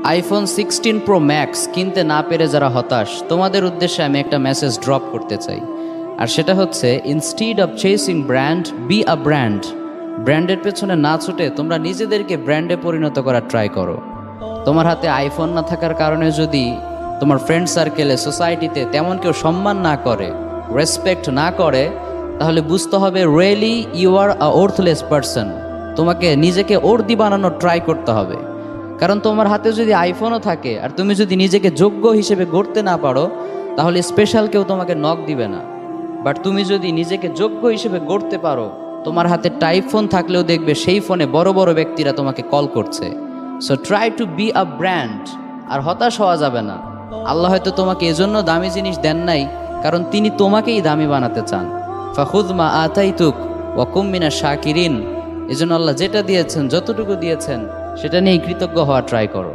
IPhone 16 pro max কিনতে না পেরে যারা হতাশ, তোমাদের উদ্দেশ্যে আমি একটা মেসেজ ড্রপ করতে চাই। আর সেটা হচ্ছে, instead of chasing brand, B a brand. ব্র্যান্ডের পেছনে না ছুটে তোমরা নিজেদেরকে ব্র্যান্ডে পরিণত করার ট্রাই করো। তোমার হাতে আইফোন না থাকার কারণে যদি তোমার ফ্রেন্ড সার্কেলে, সোসাইটিতে তেমন কেউ সম্মান না করে, রেসপেক্ট না করে, তাহলে বুঝতে হবে really you are a worthless person. তোমাকে নিজেকে ওর্দি বানানোর ট্রাই করতে হবে। কারণ তোমার হাতে যদি আইফোনও থাকে আর তুমি যদি নিজেকে যোগ্য হিসেবে গড়তে না পারো, তাহলে স্পেশাল কেউ তোমাকে নক দিবে না। বাট তুমি যদি নিজেকে যোগ্য হিসেবে গড়তে পারো, তোমার হাতে টাইপ ফোন থাকলেও দেখবে সেই ফোনে বড় বড় ব্যক্তিরা তোমাকে কল করছে। So try to be a brand. আর হতাশ হওয়া যাবে না। আল্লাহ হয়তো তোমাকে এজন্য দামি জিনিস দেন নাই, কারণ তিনি তোমাকেই দামি বানাতে চান। ফাখুদ মা আতাইতুক ওয়া কুম মিনাশ শাকিরিন। এজন্য আল্লাহ যেটা দিয়েছেন, যতটুকু দিয়েছেন, সেটা নিয়ে কৃতজ্ঞ হওয়া ট্রাই করো।